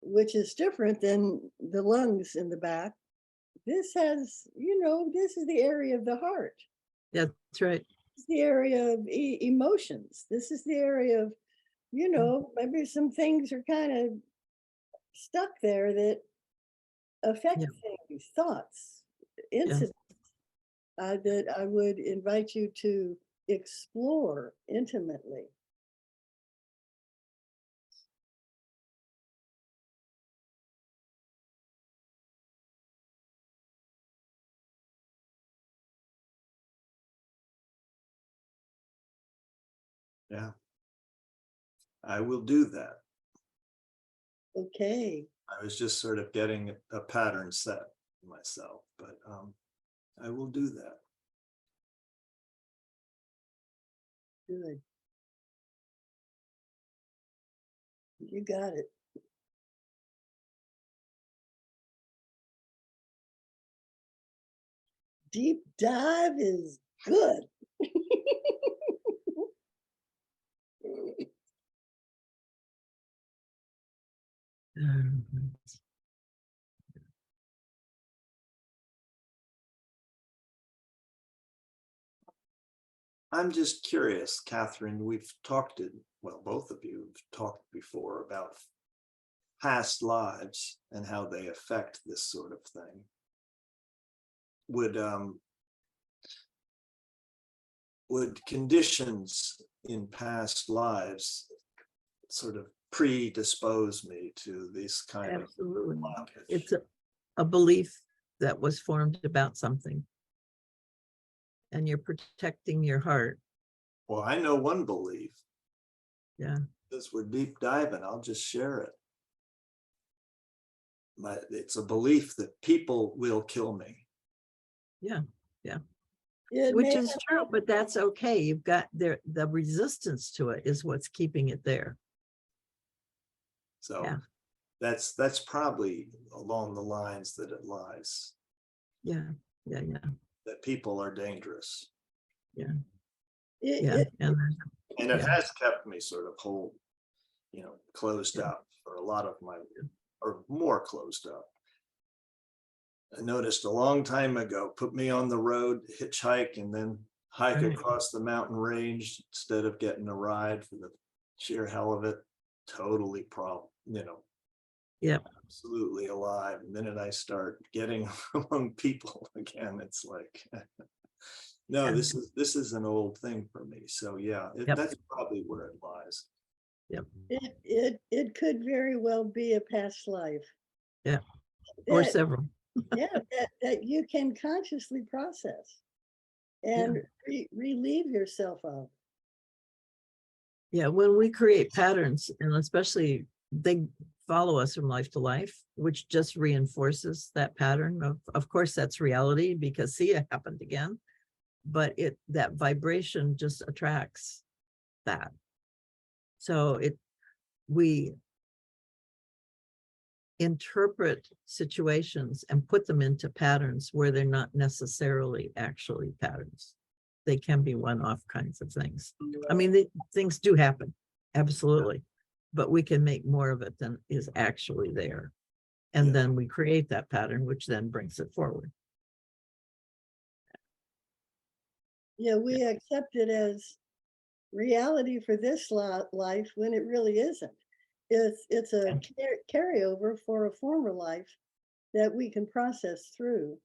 which is different than the lungs in the back, this has, you know, this is the area of the heart. That's right. It's the area of emotions. This is the area of, you know, maybe some things are kind of stuck there that affect things, thoughts, incidents, that I would invite you to explore intimately. Yeah, I will do that. Okay. I was just sort of getting a pattern set myself, but I will do that. Good. You got it. Deep dive is good. I'm just curious, Kathryn, we've talked well, both of you have talked before about past lives and how they affect this sort of thing. Would conditions in past lives sort of predispose me to this kind Absolutely. of blockage? It's a belief that was formed about something, and you're protecting your heart. Well, I know one belief. Yeah. Since we're deep diving, I'll just share it. It's a belief that people will kill me. Yeah. It Which may is true, but that's okay. You've got the resistance to it is what's keeping it there. So Yeah. that's probably along the lines that it lies. Yeah. That people are dangerous. And And it has kept me sort of closed up for a lot of my, or more closed up. I noticed a long time ago, put me on the road, hitchhike, and then hike across the mountain range instead of getting a ride for the sheer hell of it. Totally absolutely alive. The minute I start getting among people again, it's like, no, this is an old thing for me. So yeah, that's probably where it lies. It could very well be a past life. Yeah. Or several. that you can consciously process and relieve yourself of. Yeah, when we create patterns, and especially they follow us from life to life, which just reinforces that pattern of course, that's reality because see, it happened again, but that vibration just attracts that. So we interpret situations and put them into patterns where they're not necessarily actually patterns. They can be one-off kinds of things. I mean, things do happen, absolutely, but we can make more of it than is actually there. And then we create that pattern, which then brings it forward. Yeah, we accept it as reality for this life when it really isn't. It's a carryover for a former life that we can process through.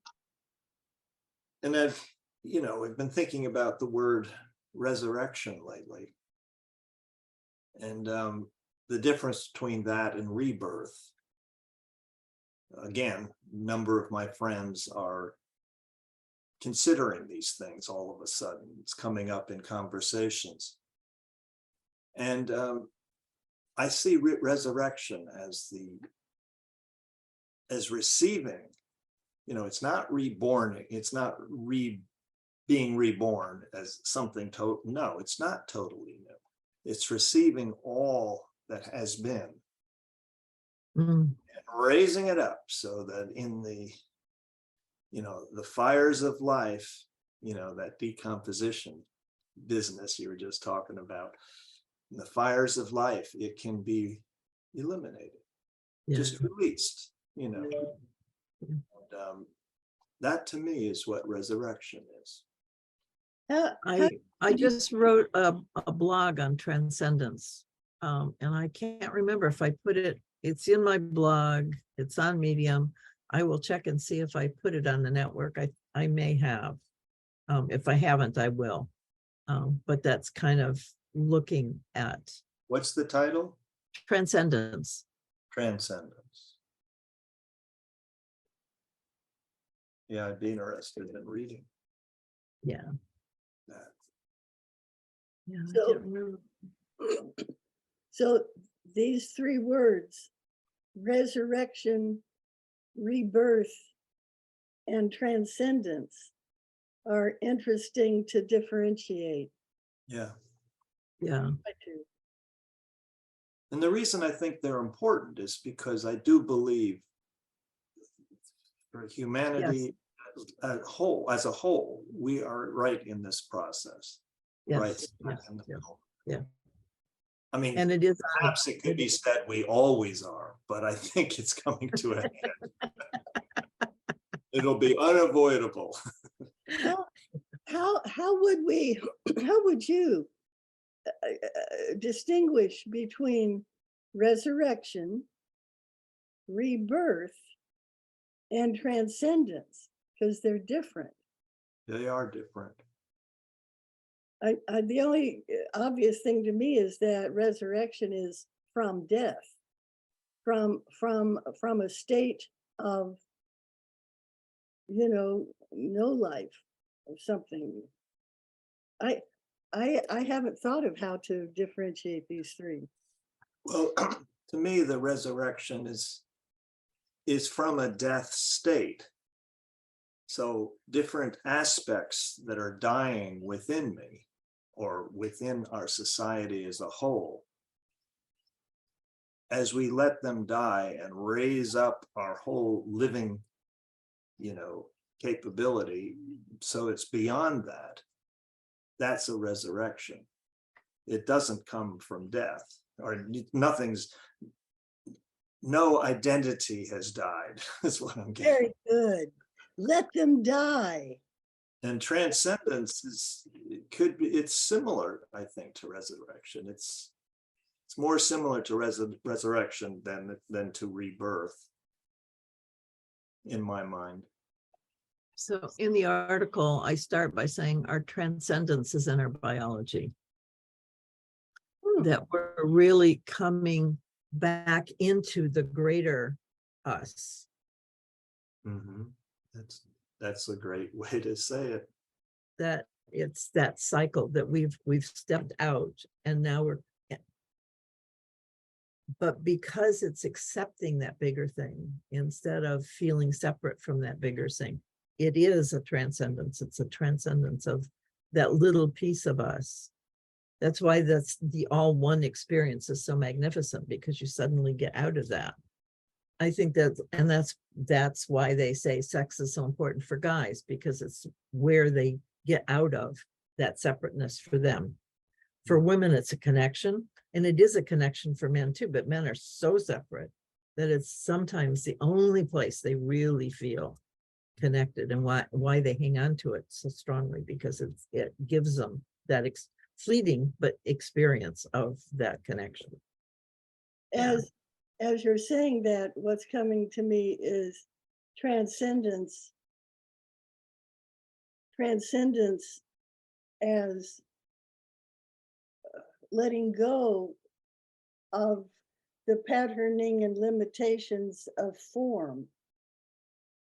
And we've been thinking about the word resurrection lately. And the difference between that and rebirth. Again, a number of my friends are considering these things all of a sudden. It's coming up in conversations. And I see resurrection as receiving, it's not reborn, it's not being reborn as something total. No, it's not totally new. It's receiving all that has been and raising it up so that in the fires of life, that decomposition business you were just talking about, in the fires of life, it can be eliminated, just released, And, that to me is what resurrection is. I just wrote a blog on transcendence, and I can't remember if I put it. It's in my blog. It's on Medium. I will check and see if I put it on the network. I may have. If I haven't, I will. But that's kind of looking at. What's the title? Transcendence. Transcendence. Yeah, I'd be interested in reading. Yeah. That. Yeah. So- I can't remember. So these three words, resurrection, rebirth, and transcendence, are interesting to differentiate. Yeah. Yeah. I do. And the reason I think they're important is because I do believe for humanity as a whole, we are right in this process. Yes. Right. Yes. Yeah. I mean, And it is perhaps it could be said we always are, but I think it's coming to an end. It'll be unavoidable. How would you distinguish between resurrection, rebirth, and transcendence? Because they're different. They are different. The only obvious thing to me is that resurrection is from death, from a state of, no life or something. I haven't thought of how to differentiate these three. Well, to me, the resurrection is from a death state. So different aspects that are dying within me or within our society as a whole, as we let them die and raise up our whole living, capability, so it's beyond that, that's a resurrection. It doesn't come from death, or no identity has died, is what I'm getting. Very good. Let them die. And transcendence it's similar, I think, to resurrection. It's more similar to resurrection than to rebirth, in my mind. So in the article, I start by saying our transcendence is in our biology. That we're really coming back into the greater us. Mm-hmm. That's a great way to say it. That it's that cycle that we've stepped out and now we're, but because it's accepting that bigger thing instead of feeling separate from that bigger thing, it is a transcendence. It's a transcendence of that little piece of us. That's why that's the all one experience is so magnificent, because you suddenly get out of that. I think that's why they say sex is so important for guys, because it's where they get out of that separateness for them. For women, it's a connection, and it is a connection for men too, but men are so separate that it's sometimes the only place they really feel connected, and why they hang on to it so strongly, because it gives them that fleeting, but experience of that connection. Yeah. As you're saying that, what's coming to me is transcendence. Transcendence as letting go of the patterning and limitations of form,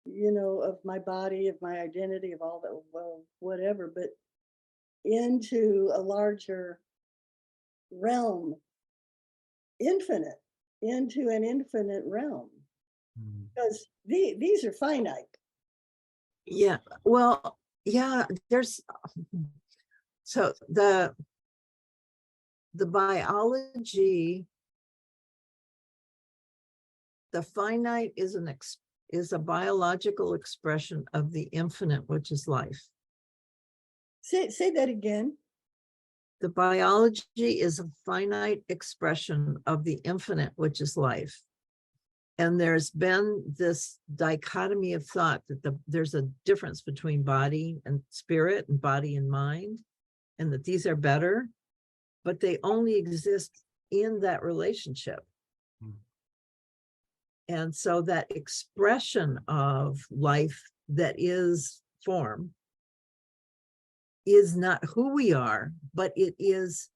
you know, of my body, of my identity, of all that, well, whatever, but into a larger realm, infinite, into an infinite realm. Because these are finite. Yeah, well, yeah, there's, so the biology, the finite is is a biological expression of the infinite, which is life. Say that again. The biology is a finite expression of the infinite, which is life. And there's been this dichotomy of thought that there's a difference between body and spirit and body and mind, and that these are better, but they only exist in that relationship. And so that expression of life that is form is not who we are, but it is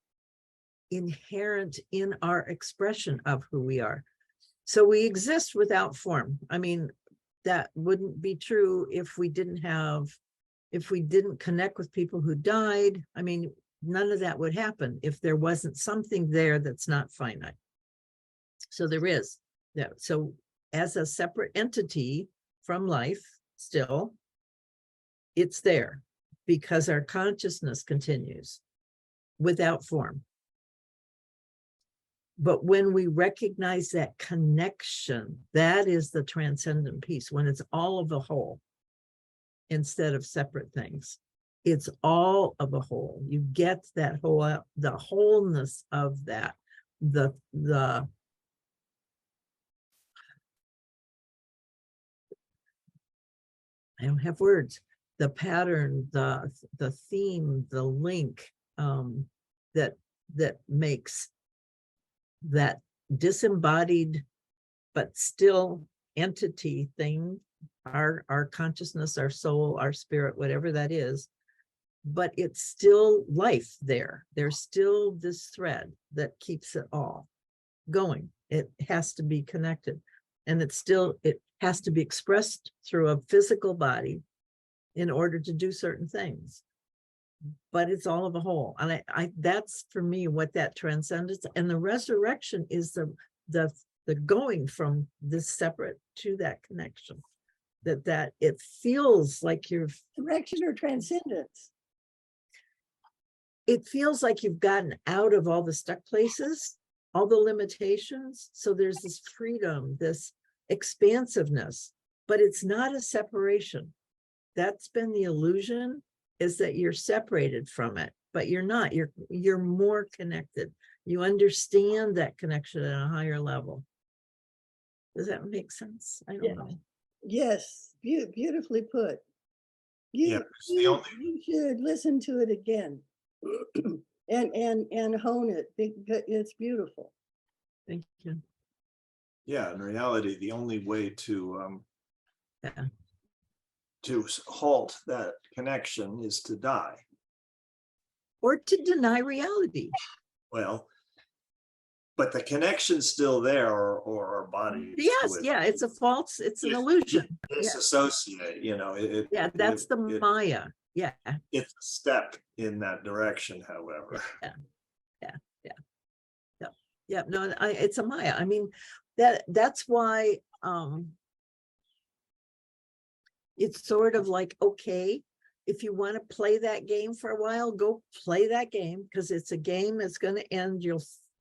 inherent in our expression of who we are. So we exist without form. I mean, that wouldn't be true if we didn't connect with people who died. I mean, none of that would happen if there wasn't something there that's not finite. So there is that. So as a separate entity from life, still, it's there because our consciousness continues without form. But when we recognize that connection, that is the transcendent piece, when it's all of the whole instead of separate things. It's all of a whole. You get that whole, the wholeness of that, the I don't have words, the pattern, the theme, the link that makes that disembodied but still entity thing, our consciousness, our soul, our spirit, whatever that is, but it's still life there. There's still this thread that keeps it all going. It has to be connected, and it has to be expressed through a physical body in order to do certain things. But it's all of a whole. And I that's for me what that transcendence and the resurrection is, the going from this separate to that connection. That it feels like you're Direction or transcendence? It feels like you've gotten out of all the stuck places, all the limitations. So there's this freedom, this expansiveness, but it's not a separation. That's been the illusion, is that you're separated from it, but you're not. You're more connected. You understand that connection at a higher level. Does that make sense? I don't know. Yes, beautifully put. You should listen to it again and hone it. It's beautiful. Thank you. Yeah, in reality, the only way to Yeah. to halt that connection is to die. Or to deny reality. Well, but the connection's still there, or our body. Yes, yeah, it's a false, it's an illusion. Disassociate, you know. That's the Maya. Yeah. It's a step in that direction, however. Yeah. No, it's a Maya. I mean, that's why it's sort of like, okay, if you want to play that game for a while, go play that game, because it's a game. It's going to end.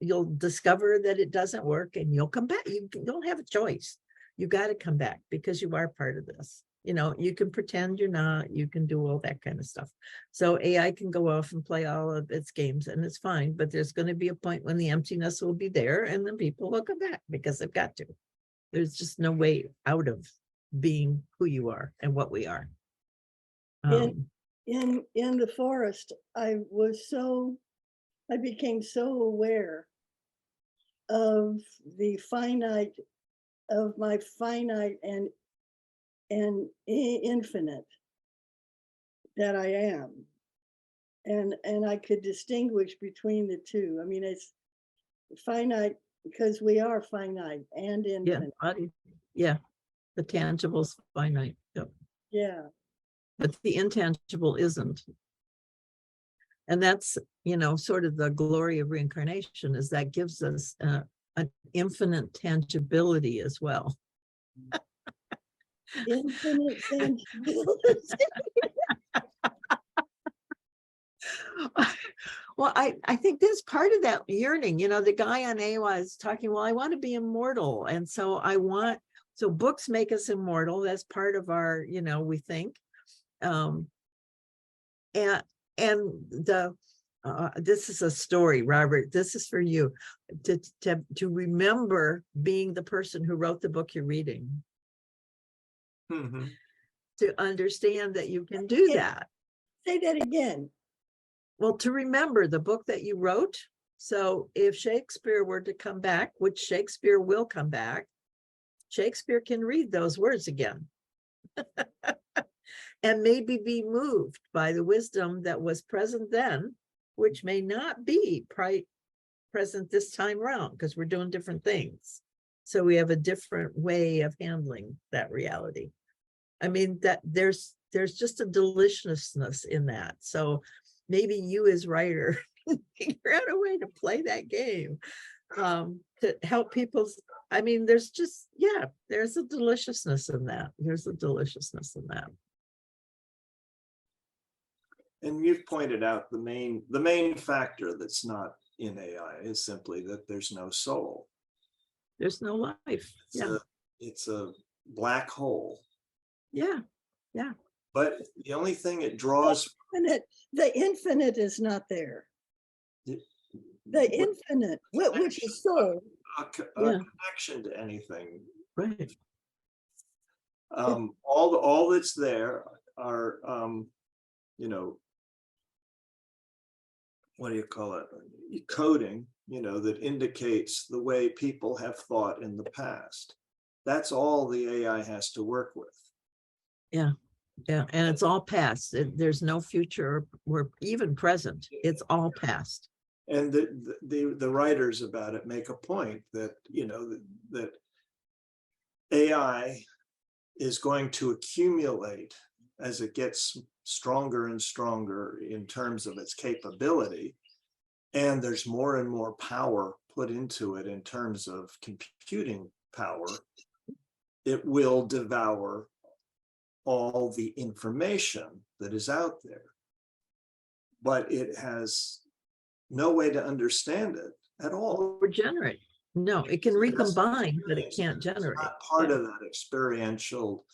You'll discover that it doesn't work, and you'll come back. You don't have a choice. You got to come back because you are part of this. You know, you can pretend you're not. You can do all that kind of stuff. So AI can go off and play all of its games, and it's fine. But there's going to be a point when the emptiness will be there, and then people will come back because they've got to. There's just no way out of being who you are and what we are. In the forest, I was so I became so aware of the finite, of my finite and infinite that I am. And I could distinguish between the two. I mean, it's finite because we are finite and Yeah, infinite. yeah, the tangible's finite. Yep. Yeah. But the intangible isn't. And that's, sort of the glory of reincarnation, is that gives us an infinite tangibility as well. Infinite tangibility. Well, I think that's part of that yearning. The guy on AWA is talking, well, I want to be immortal. And so so books make us immortal. That's part of our, we think. And this is a story, Robert. This is for you to remember being the person who wrote the book you're reading. Mhm. To understand that you can do that. Say that again. Well, to remember the book that you wrote. So if Shakespeare were to come back, which Shakespeare will come back, Shakespeare can read those words again. And maybe be moved by the wisdom that was present then, which may not be present this time around, because we're doing different things. So we have a different way of handling that reality. I mean, that there's just a deliciousness in that. So maybe you as writer figure out a way to play that game to help people. I mean, there's a deliciousness in that. There's a deliciousness in that. And you've pointed out the main factor that's not in AI is simply that there's no soul. There's no life. It's a black hole. Yeah. But the only thing it draws, the infinite is not there. The infinite, which is soul. a connection to anything. Right. All that's there are, what do you call it? Coding, that indicates the way people have thought in the past. That's all the AI has to work with. Yeah. And it's all past. There's no future or even present. It's all past. And the writers about it make a point that, that AI is going to accumulate as it gets stronger and stronger in terms of its capability. And there's more and more power put into it in terms of computing power. It will devour all the information that is out there, but it has no way to understand it at all. Or generate. No, it can recombine, but it can't generate. It's not part of that experiential,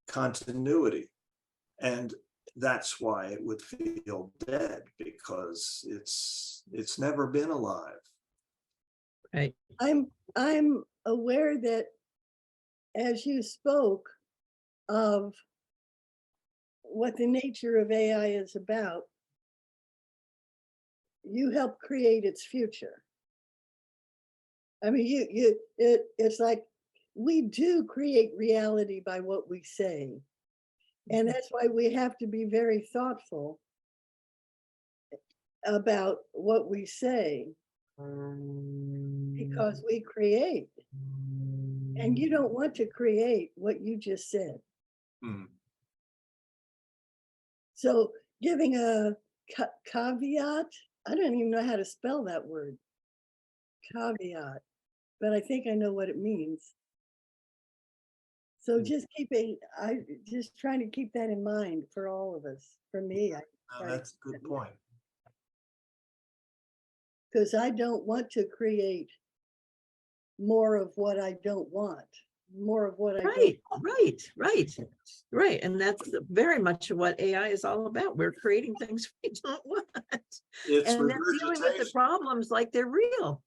continuity. And that's why it would feel dead, because it's never been alive. Right. I'm aware that as you spoke of what the nature of AI is about, you help create its future. I mean, it's like we do create reality by what we say. And that's why we have to be very thoughtful about what we say, because we create. And you don't want to create what you just said. Mm. So giving a caveat, I don't even know how to spell that word, caveat, but I think I know what it means. So just trying to keep that in mind for all of us. For me, That's a good point. Because I don't want to create more of what I don't want, more of what I don't want. Right. And that's very much what AI is all about. We're creating things we don't want. It's and then dealing with the problems like they're real.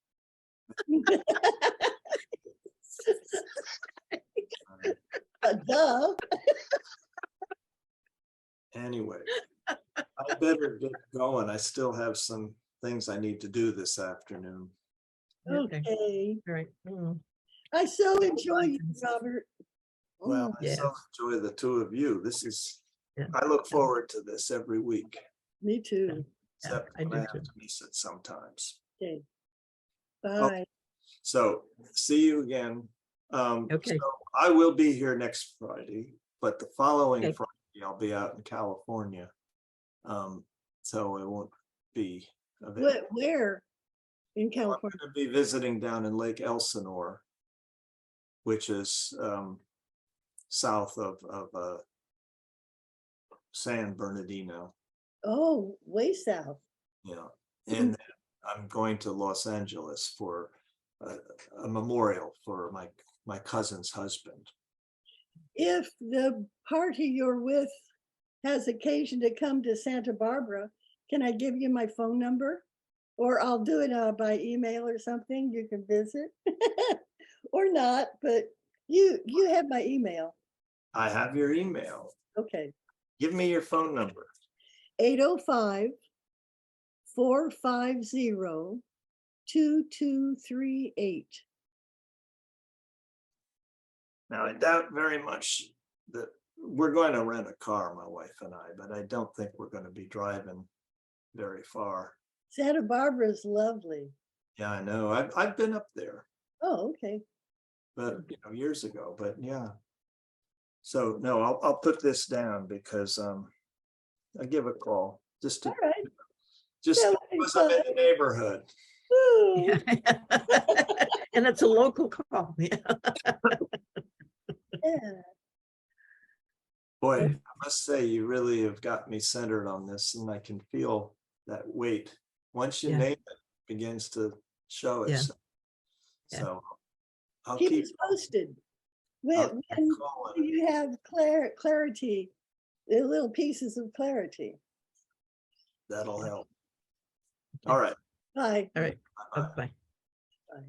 Duh. Anyway, I better get going. I still have some things I need to do this afternoon. Okay. All right. I so enjoy you, Robert. Well, I Yeah. so enjoy the two of you. This is, Yeah. I look forward to this every week, Me too. except I when I do have too. to miss it sometimes. Okay. Oh, Bye. So see you again. Okay. So I will be here next Friday, but the following Okay. Friday, I'll be out in California. So I won't be available. Where in I'm California? going to be visiting down in Lake Elsinore, which is south of San Bernardino. Oh, way south. Yeah, and then I'm going to Los Angeles for a memorial for my cousin's husband. If the party you're with has occasion to come to Santa Barbara, can I give you my phone number? Or I'll do it by email or something. You can visit or not, but you have my email. I have your email. Okay. Give me your phone number. 805-450-2238. Now, I doubt very much that we're going to rent a car, my wife and I, but I don't think we're going to be driving very far. Santa Barbara is lovely. Yeah, I know. I've been up there, Oh, okay. but years ago. But yeah. So no, I'll put this down because I'll give a call just to All right. just That'll be because I'm in fun. the neighborhood. Woo. And it's a local call. Yeah. Yeah. Boy, I must say you really have got me centered on this, and I can feel that weight. Once you Yeah. name it, begins to show Yeah. itself. Yeah. So I'll Keep keep us posted. I'll When keep calling. you have clarity, the little pieces of clarity. That'll help. All right. Bye. All right. Bye-bye. Bye. Bye.